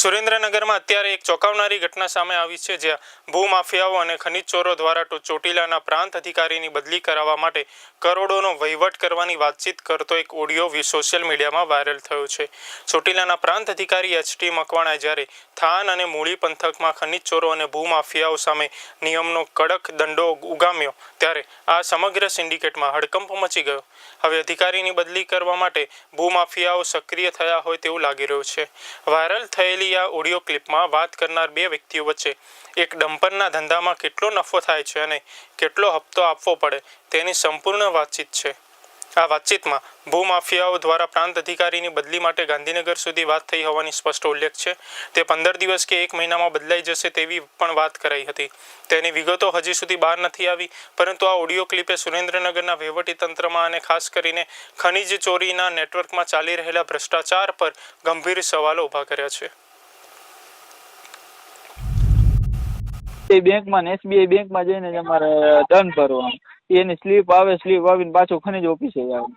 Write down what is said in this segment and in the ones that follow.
સુરેન્દ્રનગરમાં અત્યારે એક ચોંકાવનારી ઘટના સામે આવી છે, જ્યાં ભૂમાફિયાઓ અને ખનીજ ચોરો દ્વારા ચોટીલાના પ્રાંત અધિકારીની બદલી કરાવવા માટે કરોડોનો વહીવટ કરવાની વાતચીત કરતો એક ઓડિયો સોશિયલ મીડિયામાં વાયરલ થયો છે. ચોટીલાના પ્રાંત અધિકારી એચ.ટી. મકવાણાએ જ્યારે થાન અને મૂળી પંથકમાં ખનીજ ચોરો અને ભૂમાફિયાઓ સામે નિયમનો કડક દંડો ઉગામ્યો, ત્યારે આ સમગ્ર સિન્ડિકેટમાં હડકંપ મચી ગયો. હવે અધિકારીની બદલી કરવા માટે ભૂમાફિયાઓ સક્રિય થયા હોય તેવું લાગી રહ્યું છે. વાયરલ થયેલી આ ઓડિયો ક્લિપમાં વાત કરનાર બે વ્યક્તિઓ વચ્ચે એક ડમ્પરના ધંધામાં કેટલો નફો થાય છે અને કેટલો હપ્તો આપવો પડે તેની સંપૂર્ણ વાતચીત છે. આ વાતચીતમાં ભૂમાફિયાઓ દ્વારા પ્રાંત અધિકારીની બદલી માટે ગાંધીનગર સુધી વાત થઈ હોવાની સ્પષ્ટ ઉલ્લેખ છે. તે 15 દિવસ કે 1 મહિનામાં બદલાઈ જશે તેવી પણ વાત કરાઈ હતી. તેની વિગતો હજી સુધી બહાર નથી આવી, પરંતુ આ ઓડિયો ક્લિપે સુરેન્દ્રનગરના વહીવટીતંત્રમાં અને ખાસ કરીને ખનીજ ચોરીના નેટવર્કમાં ચાલી રહેલા ભ્રષ્ટાચાર પર ગંભીર સવાલો ઊભા કર્યા છે. બેંકમાં એસબીઆઈ બેંકમાં જઈને અમારે દંડ ભરવાનું, એની સ્લીપ આવે, સ્લીપ આવીને પાછો ખનીજ ઓફિસે આવે,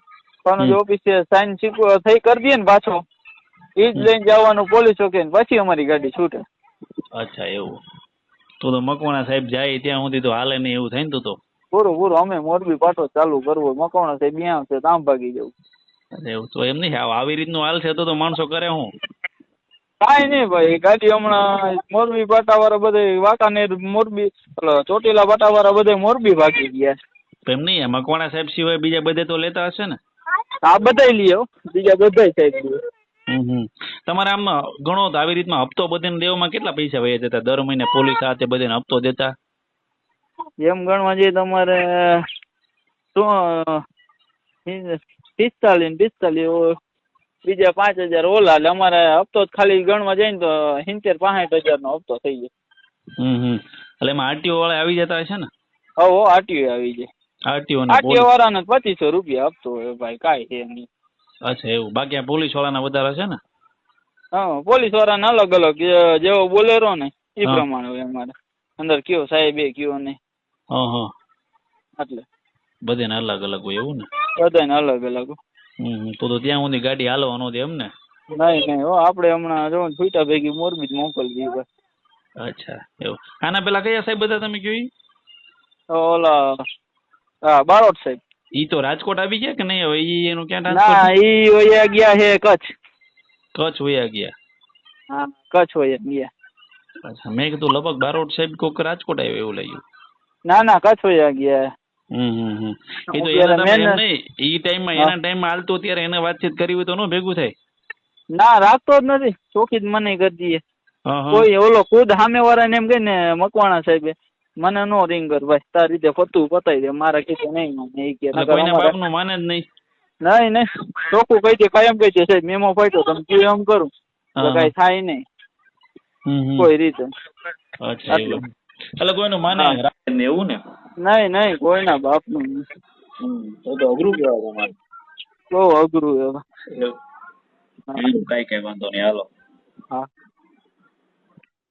ખનીજ ઓફિસે સાઇન થઈ કરી દઈએ ને પાછો એ જ લઈને જવાનું પોલીસ ચોકી, પછી અમારી ગાડી છૂટે. અચ્છા, એવું તો મકવાણા સાહેબ જાય ત્યાં સુધી તો હાલે નહીં એવું થાય ને તો પૂરું અમે મોરબી પાટો ચાલુ કરવો, મકવાણા સાહેબ ત્યાં આવશે તો આમ ભાગી જવું. એવું તો એમ નહીં, આવી રીતનું હાલ છે તો માણસો કરે હું કાંઈ નહીં ભાઈ, ગાડી હમણાં મોરબી પાટાવાળા બધે વાંકાનેર મોરબી ચોટીલા પાટાવાળા બધે મોરબી ભાગી ગયા. એમ નહીં, મકવાણા સાહેબ સિવાય બીજા બધે તો લેતા હશે ને? આ બધાય લઈએ, બીજા બધાય સાહેબ લે. તમારે આમ ઘણો આવી રીતના હપ્તો બધાને દેવામાં કેટલા પૈસા વહી જતા દર મહિને પોલીસ સાથે બધાને હપ્તો દેતા? એમ ગણવા જઈએ તમારે 45 બીજા 5000 ઓલા, એટલે અમારે હપ્તો ખાલી ગણવા જાય ને તો 70-65 હજારનો હપ્તો થઈ જાય. એટલે એમાં આરટીઓ વાળા આવી જતા હશે ને? હો, આરટીઓ આવી જાય. આરટીઓ વાળાને 2500 રૂપિયા હપ્તો હોય ભાઈ, કાંઈ છે નહીં. અચ્છા, એવું. બાકી આ પોલીસ વાળાના વધારે છે ને? હા, પોલીસ વાળાને અલગ અલગ જેવો બોલેરો ને એ પ્રમાણે હોય અમારે અંદર, કયો સાહેબ એ કયો નહીં. એટલે બધાને અલગ અલગ હોય એવું ને? બધાને અલગ અલગ. તો ત્યાં સુધી ગાડી હાલવાનો છે એમ ને? નહીં હો, આપણે હમણાં જો છૂટા ભેગી મોરબી જ મોકલવી બસ. અચ્છા, એવું. આના પેલા કયા સાહેબ બધા તમે જોઈ? ઓલા હા, બારોટ સાહેબ. ઈ તો રાજકોટ આવી ગયા કે નહીં? હવે ઈ એનું ક્યાં ટ્રાન્સફર? ના, ઈ વયા ગયા છે કચ્છ. કચ્છ વયા ગયા? હા, કચ્છ વયા ગયા. અચ્છા, મેં કીધું લગભગ બારોટ સાહેબ કોક રાજકોટ આવ્યો એવું લાગ્યું. ના, કચ્છ વયા ગયા. એ તો એના નહીં, ઈ ટાઈમમાં એના ટાઈમમાં હાલતો ત્યારે એને વાતચીત કરી હોય તો ન ભેગું થાય? ના, રાખતો જ નથી, ચોખી જ મને કરી દઈએ. કોઈ ઓલો ખુદ સામે વાળાને એમ કહે ને મકવાણા સાહેબે મને નો રિંગ કર ભાઈ, તારી રીતે ફતું પતાવી દે, મારા કીધે નહીં માને. કોઈના બાપનું માને જ નહીં. નહીં ચોખ્ખું કહી દે, કાયમ કહી દે સાહેબ મેમો ફાટ્યો, તમે કયું એમ કરું એટલે કઈ થાય નહીં કોઈ રીતે. એટલે કોઈનું માને એવું ને? નહીં, કોઈના બાપનું. તો અઘરું કહેવાય તમારે. બહુ અઘરું હવે. કઈ વાંધો નહીં, હાલો. હા.